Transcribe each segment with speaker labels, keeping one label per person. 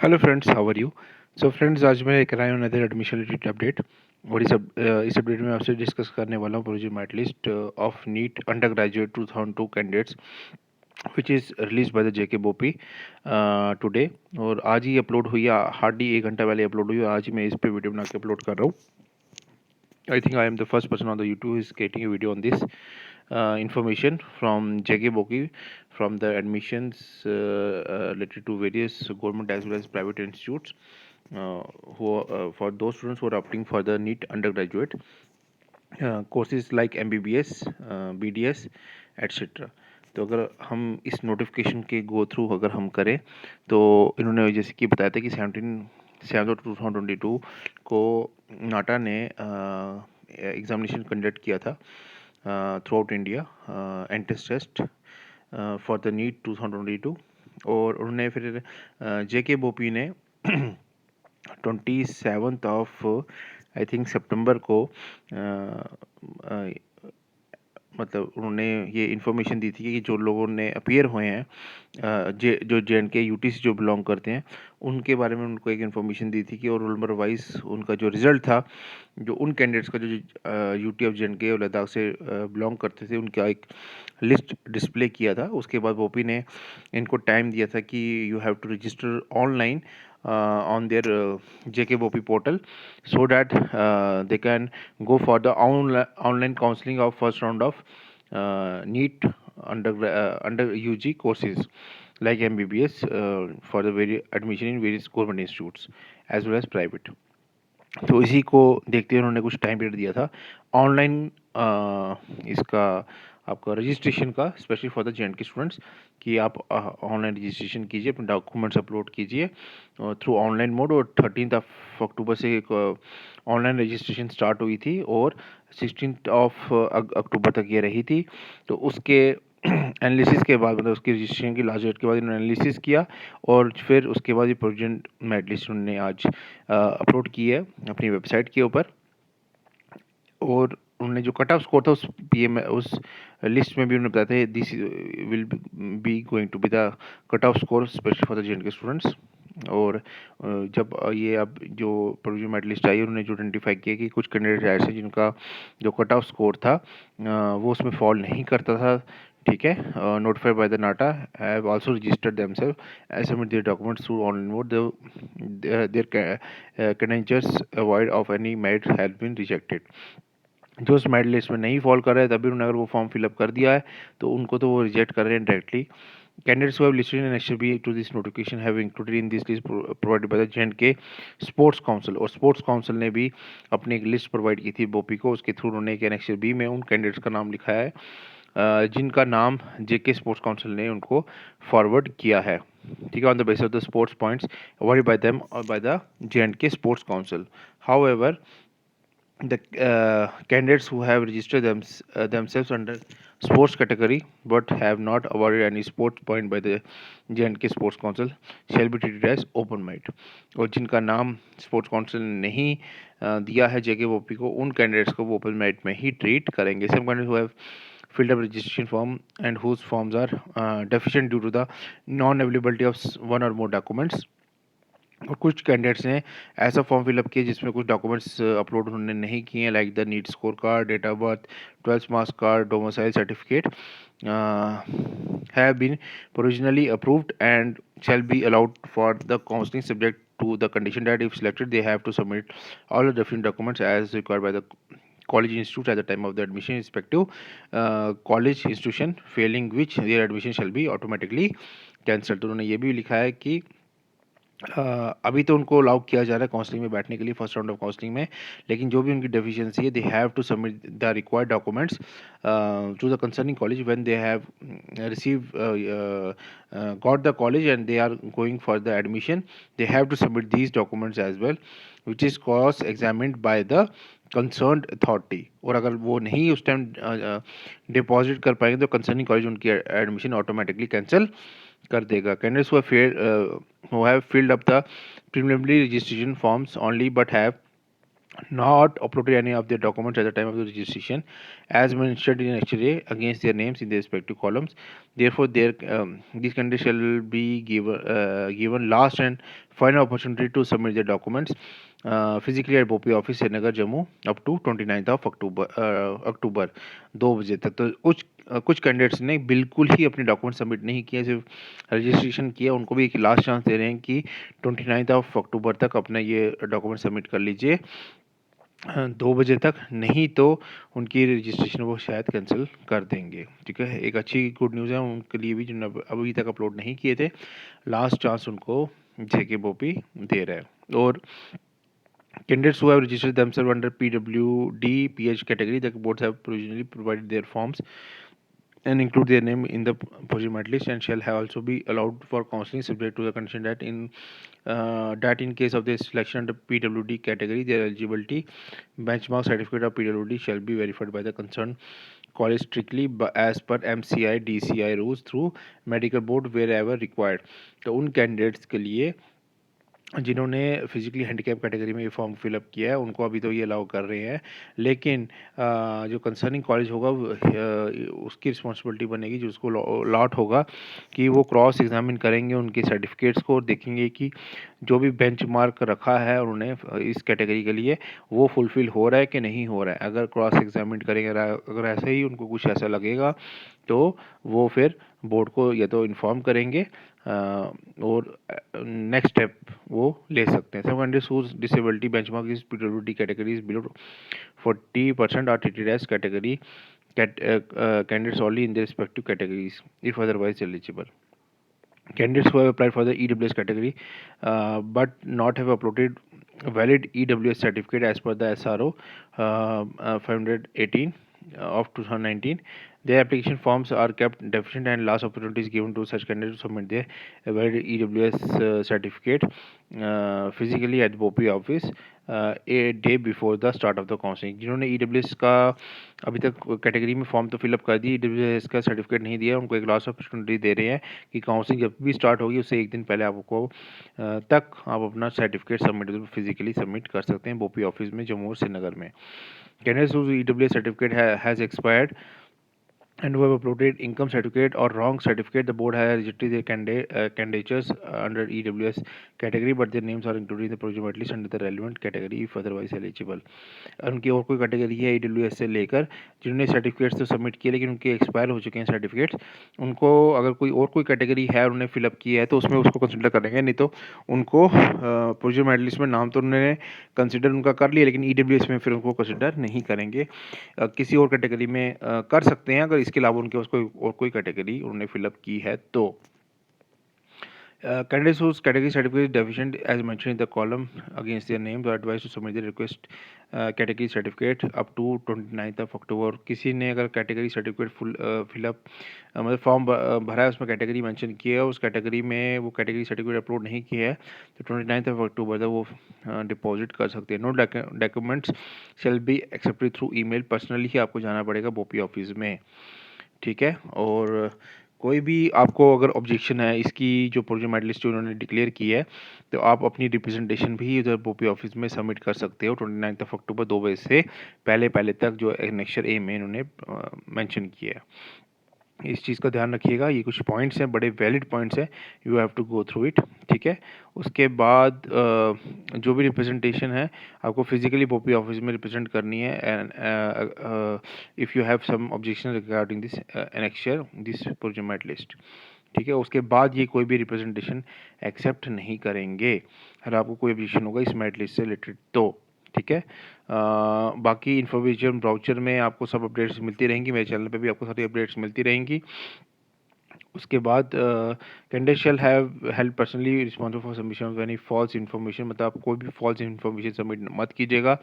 Speaker 1: Hello friends, how are you. So friends, आज मैं लेकर आया हूँ अनदर एडमिशन रिलेटेड अपडेट। और इस अपडेट में आपसे डिस्कस करने वाला हूँ project merit list of NEET undergraduate 2002 candidates which is released by the JK BOPEE today. और आज ही अपलोड हुई है, हार्डली 1 घंटा पहले अपलोड हुई है। आज ही मैं इस पे वीडियो बना के अपलोड कर रहा हूँ। I think I am the first person on the YouTube who is creating a video on this information from JK Boki from the admissions related to various government as well as private institutes for those students who are opting for the NEET undergraduate courses like MBBS, BDS, etc. तो अगर हम इस notification के go through अगर हम करें तो इन्होंने जैसे कि बताया था कि 17/7/2022 को नाटा ने एग्जामिनेशन कंडक्ट किया था throughout India, entrance test for the NEET 2022। और उन्होंने फिर जेके बोपी ने 27 आई थिंक सितंबर को मतलब उन्होंने ये इन्फॉर्मेशन दी थी कि जो लोगों ने अपीयर हुए हैं जो JNK यूटी से जो बिलोंग करते हैं उनके बारे में उनको एक इन्फॉर्मेशन दी थी कि और रोल नंबर वाइज उनका जो रिज़ल्ट था, जो उन कैंडिडेट्स का जो यूटी ऑफ JNK और लद्दाख से बिलोंग करते थे, उनका एक लिस्ट डिस्प्ले किया था। उसके बाद वोपी ने इनको टाइम दिया था कि you have to register online on their JK Bopi portal so that they can go for the online counseling of first round of NEET under UG courses like MBBS for the admission in various government institutes as well as private। तो इसी को देखते हुए उन्होंने कुछ time period दिया था online इसका आपका रजिस्ट्रेशन का, specially for the JNK students, कि आप ऑनलाइन रजिस्ट्रेशन कीजिए, अपने डॉक्यूमेंट्स अपलोड कीजिए थ्रू ऑनलाइन मोड। और 13 अक्टूबर से एक ऑनलाइन रजिस्ट्रेशन स्टार्ट हुई थी और 16 अक्टूबर तक ये रही थी। तो उसके एनालिसिस के बाद, मतलब उसकी रजिस्ट्रेशन की लास्ट डेट के बाद इन्होंने एनालिसिस किया और फिर उसके बाद ये प्रोविजन मेरिट लिस्ट उन्होंने आज अपलोड की है अपनी वेबसाइट के ऊपर। और उन्होंने जो कट ऑफ स्कोर था उस लिस्ट में भी उन्होंने बताया था this will be going to be the cut off score specially for the JNK students. और जब ये अब जो प्रोविजन मेरिट लिस्ट आई, उन्होंने जो आइडेंटिफाई किया कि कुछ कैंडिडेट ऐसे जिनका जो कट ऑफ स्कोर था वो उसमें फॉल नहीं करता था, ठीक है। Notified by the NTA have also registered themselves and submit their documents through online mode, their credentials void of any merit have been rejected. जो उस मेरिट लिस्ट में नहीं फॉल कर रहे हैं तभी उन्होंने अगर वो फॉर्म फिलअप कर दिया है तो उनको तो वो रिजेक्ट कर रहे हैं directly. Candidates who have listed in Annexure B to this notification have included in this list provided by the JNK Sports Council। और स्पोर्ट्स काउंसिल ने भी अपनी एक लिस्ट प्रोवाइड की थी बोपी को, उसके थ्रू उन्होंने एक Annexure B में उन कैंडिडेट्स का नाम लिखा है जिनका नाम JK स्पोर्ट्स काउंसिल ने उनको फॉरवर्ड किया है, ठीक है, on the basis of the sports points awarded by them और by the JNK sports council. However the candidates who have registered themselves under sports category but have not awarded any sports point by the JNK Sports Council shall be treated as open merit। और जिनका नाम sports council ने नहीं दिया है JK बोपी को, उन candidates को वो ओपन मेरिट में ही ट्रीट करेंगे। Some candidates who have filled up registration form and whose forms are deficient due to the non availability of one or more documents। और कुछ कैंडिडेट्स ने ऐसा फॉर्म फिलअप किया जिसमें कुछ डॉक्यूमेंट्स अपलोड उन्होंने नहीं किए हैं, like the NEET score card, date of birth, 12th marks card, domicile certificate have been provisionally approved and shall be allowed for the counseling subject to the condition that if selected they have to submit all the different documents as required by the college institute at the time of the admission respective college institution, failing which their admission shall be automatically cancelled। तो उन्होंने ये भी लिखा है कि अभी तो उनको अलाउ किया जा रहा है काउंसलिंग में बैठने के लिए, फर्स्ट राउंड ऑफ काउंसलिंग में, लेकिन जो भी उनकी डेफिशिएंसी है they have to submit the required documents to the concerning college when they have receive got the college and they are going for the admission, they have to submit these documents as well which is cross examined by the concerned authority. और अगर वो नहीं उस time deposit कर पाएंगे तो concerning college उनकी admission automatically cancel कर देगा। Candidates who have filled up the preliminary registration forms only but have not uploaded any of their documents at the time of the registration as mentioned in X-ray against their names in the respective columns. Therefore, these candidates shall be given last and final opportunity to submit their documents physically at BOPI office Srinagar Jammu up to 29th of अक्टूबर 2 बजे तक। तो कुछ candidates ने बिल्कुल ही अपने document submit नहीं किए, सिर्फ रजिस्ट्रेशन किया, उनको भी एक लास्ट चांस दे रहे हैं कि 29 ऑफ अक्टूबर तक अपना ये डॉक्यूमेंट सबमिट कर लीजिए 2 बजे तक, नहीं तो उनकी रजिस्ट्रेशन वो शायद कैंसिल कर देंगे। ठीक है, एक अच्छी गुड न्यूज़ है उनके लिए भी जो अभी तक अपलोड नहीं किए थे, लास्ट चांस उनको जेके बोपी दे रहा है। और candidates who have registered themselves under PWD PH category, the boards have provisionally provided their forms and include their name in the provisional list and shall have also be allowed for counseling subject to the condition that in case of their selection under PWD category, their eligibility benchmark certificate of PWD shall be verified by the concerned college strictly as per MCI DCI rules through medical board wherever required। तो उन candidates के लिए जिन्होंने physically handicap category में ये form fill up किया है उनको अभी तो ये अलाउ कर रहे हैं, लेकिन जो कंसर्निंग कॉलेज होगा उसकी रिस्पॉन्सिबिलिटी बनेगी, जो उसको लॉट होगा कि वो क्रॉस एग्जामिन करेंगे उनके सर्टिफिकेट्स को और देखेंगे कि जो भी बेंच मार्क रखा है उन्होंने इस कैटेगरी के लिए वो फुलफ़िल हो रहा है कि नहीं हो रहा है। अगर क्रॉस एग्जामिन करेंगे, अगर ऐसे ही उनको कुछ ऐसा लगेगा तो वो फिर बोर्ड को या तो इन्फॉर्म करेंगे और नेक्स्ट स्टेप वो ले सकते हैं। Some candidates whose disability benchmark is पीडब्ल्यूडी category is below 40% are treated as category candidates only in their respective categories if otherwise eligible। Candidates who have applied for the EWS category but not have uploaded valid EWS certificate as per the SRO 518 of 2019, their application forms are kept deficient and last opportunity is given to such candidates to submit their valid EWS certificate physically at BOPI office a day before the start of the counseling। जिन्होंने EWS का अभी तक category में form तो fill up कर दी, EWS का certificate नहीं दिया, उनको एक लास्ट अपॉर्चुनिटी दे रहे हैं कि काउंसलिंग जब भी स्टार्ट होगी उससे एक दिन पहले आपको तक आप अपना सर्टिफिकेट सबमिट फिजिकली सबमिट कर सकते हैं बोपी ऑफिस में जम्मू और श्रीनगर में। Candidates whose EWS certificate has expired and who have uploaded income certificate or wrong certificate, the board has rejected their candidatures under EWS category but their names are included in the provisional list under the relevant category if otherwise eligible। उनकी और कोई category है EWS से लेकर जिन्होंने certificates तो submit किए लेकिन उनके एक्सपायर हो चुके हैं सर्टिफिकेट्स, उनको अगर कोई कैटेगरी है उन्होंने फिलअप किया है तो उसमें उसको कंसिडर करेंगे, नहीं तो उनको प्रोविजनल लिस्ट में नाम तो उन्होंने कंसिडर उनका कर लिया लेकिन EWS में फिर उनको कंसिडर नहीं करेंगे। किसी और कैटेगरी में कर सकते हैं अगर इसके अलावा उनके पास कोई कैटेगरी उन्होंने फिलअप की है तो। Candidates whose category certificate is deficient as mentioned in the column against their names are advised to submit the request category certificate up to 29th of October। किसी ने अगर कैटेगरी सर्टिफिकेट फिलअप मतलब form भरा है उसमें category mention की है, उस कैटेगरी में वो कैटेगरी सर्टिफिकेट अपलोड नहीं किया है तो 29th ऑफ अक्टूबर तक वो डिपॉजिट कर सकते हैं। No documents shall be accepted through email, personally ही आपको जाना पड़ेगा बोपी ऑफिस में। ठीक है, और कोई भी आपको अगर ऑब्जेक्शन है इसकी जो प्रोविजनल लिस्ट जो उन्होंने डिक्लेयर की है तो आप अपनी रिप्रेजेंटेशन भी उधर बोपी ऑफिस में सबमिट कर सकते हो 29 ऑफ अक्टूबर 2 बजे से पहले तक जो एनेक्चर ए में इन्होंने मेंशन किया है। इस चीज़ का ध्यान रखिएगा, ये कुछ पॉइंट्स हैं, बड़े वैलिड पॉइंट्स हैं, you have to go through it. ठीक है, उसके बाद जो भी रिप्रेजेंटेशन है आपको फिजिकली बोपी ऑफिस में रिप्रेजेंट करनी है and if you have some objection regarding this annexure this provisional list. ठीक है, उसके बाद ये कोई भी रिप्रेजेंटेशन एक्सेप्ट नहीं करेंगे अगर आपको कोई ऑब्जेक्शन होगा इस मेरिट लिस्ट से रिलेटेड तो। ठीक है, बाकी इन्फॉर्मेशन ब्राउचर में आपको सब अपडेट्स मिलती रहेंगी, मेरे चैनल पे भी आपको सारी अपडेट्स मिलती रहेंगी। उसके बाद candidate shall have held personally responsible for submission of any false information, मतलब आप कोई भी फॉल्स इन्फॉर्मेशन सबमिट मत कीजिएगा,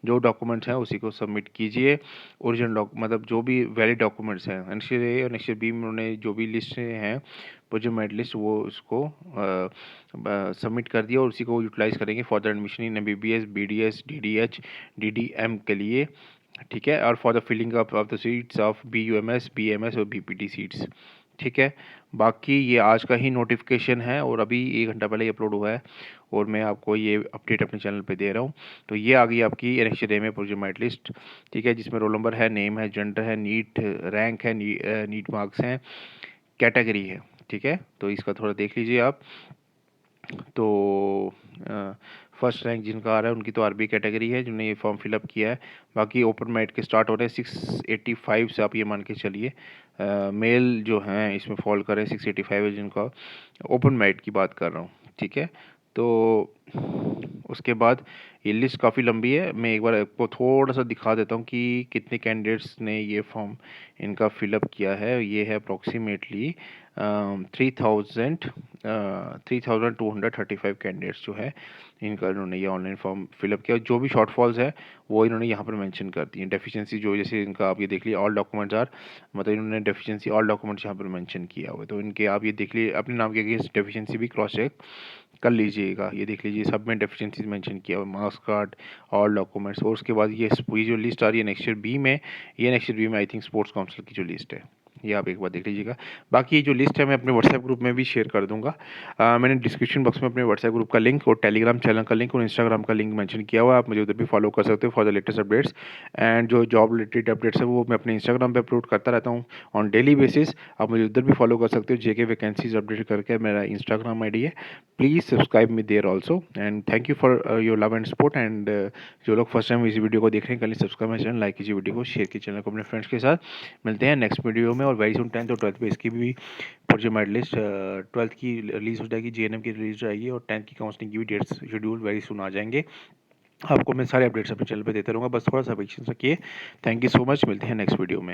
Speaker 1: जो डॉक्यूमेंट्स हैं उसी को सबमिट कीजिए। ओरिजिनल मतलब जो भी वैलिड डॉक्यूमेंट्स हैं एनेक्चर ए और एनेक्चर बी में उन्होंने जो भी लिस्ट हैं प्रोजेक्ट मेरिट लिस्ट वो उसको सबमिट कर दिया और उसी को यूटिलाइज करेंगे for the admission in MBBS BDS DDH DDM के लिए। ठीक है, और for the filling of the seats of BUMS BMS और BPT सीट्स। ठीक है। बाकी ये आज का ही नोटिफिकेशन है और अभी 1 घंटा पहले ही अपलोड हुआ है और मैं आपको ये अपडेट अपने चैनल पे दे रहा हूँ। तो ये आ गई आपकी एनेक्स्चर ए में प्रोजेक्ट मेरिट लिस्ट, ठीक है, जिसमें रोल नंबर है, नेम है, जेंडर है, नीट रैंक है, नीट मार्क्स हैं, कैटेगरी है, ठीक है। तो इसका थोड़ा देख लीजिए आप। तो फर्स्ट रैंक जिनका आ रहा है उनकी तो आरबी कैटेगरी है जिन्होंने ये फॉर्म फिलअप किया है। बाकी ओपन मेरिट के स्टार्ट हो रहे हैं 685 से, आप ये मान के चलिए। मेल जो हैं इसमें फॉल कर रहे हैं 685 है जिनका, ओपन मेरिट की बात कर रहा हूँ, ठीक है। तो उसके बाद ये लिस्ट काफ़ी लंबी है, मैं एक बार आपको थोड़ा सा दिखा देता हूँ कि कितने कैंडिडेट्स ने ये फॉर्म इनका फिलअप किया है। ये है अप्रॉक्सीमेटली 3235 कैंडिडेट्स जो है इनका, इन्होंने ये ऑनलाइन फॉर्म फिलअप किया। जो भी शॉर्टफॉल्स है वो इन्होंने यहाँ पर मेंशन कर दी है। डेफिशिएंसी जो जैसे इनका आप ये देख लीजिए, ऑल डॉक्यूमेंट्स आर, मतलब इन्होंने डेफिशिएंसी ऑल डॉक्यूमेंट्स यहाँ पर मेंशन किया हुआ है। तो इनके आप ये देख लीजिए, अपने नाम के अगेंस्ट डेफिशिएंसी भी क्रॉस चेक कर लीजिएगा। ये देख लीजिए, सब में डेफिशिएंसीज मेंशन किया हुआ है, मार्क्स कार्ड, ऑल डॉक्यूमेंट्स। और उसके बाद ये जो लिस्ट आ रही है नेक्स्ट ईयर बी में, ये नेक्स्ट ईयर बी में आई थिंक स्पोर्ट्स काउंसिल की जो लिस्ट है, ये आप एक बार देख लीजिएगा। बाकी ये जो लिस्ट है मैं अपने व्हाट्सएप ग्रुप में भी शेयर कर दूंगा। मैंने डिस्क्रिप्शन बॉक्स में अपने व्हाट्सएप ग्रुप का लिंक और टेलीग्राम चैनल का लिंक और इंस्टाग्राम का लिंक मेंशन किया हुआ है, आप मुझे उधर भी फॉलो कर सकते हो for the latest updates. And जो जॉब रिलेटेड अपडेट्स है वो मैं अपने इंस्टाग्राम पे अपलोड करता रहता हूँ ऑन डेली बेसिस। आप मुझे उधर भी फॉलो कर सकते हो, जेके वैकेंसीज अपडेट करके मेरा इंस्टाग्राम आईडी है। Please subscribe me there also and thank you for your love and support. And जो लोग फर्स्ट टाइम इस वीडियो को देख रहे हैं, कल सब्सक्राइब मेरा चैनल, लाइक कीजिए वीडियो को, शेयर कीजिए चैनल को अपने फ्रेंड्स के साथ। मिलते हैं नेक्स्ट वीडियो में। और वेरी सुन 10th और 12th पे इसकी भी प्रोजेक्ट मेरिट लिस्ट 12th की रिलीज़ हो जाएगी, जेएनएम की रिलीज हो जाएगी और 10th की काउंसलिंग की भी डेट्स शेड्यूल वेरी सुन आ जाएंगे। आपको मैं सारे अपडेट्स अपने चैनल पे देते रहूँगा, बस थोड़ा सा पेशेंस रखिए। थैंक यू सो मच, मिलते हैं नेक्स्ट वीडियो में।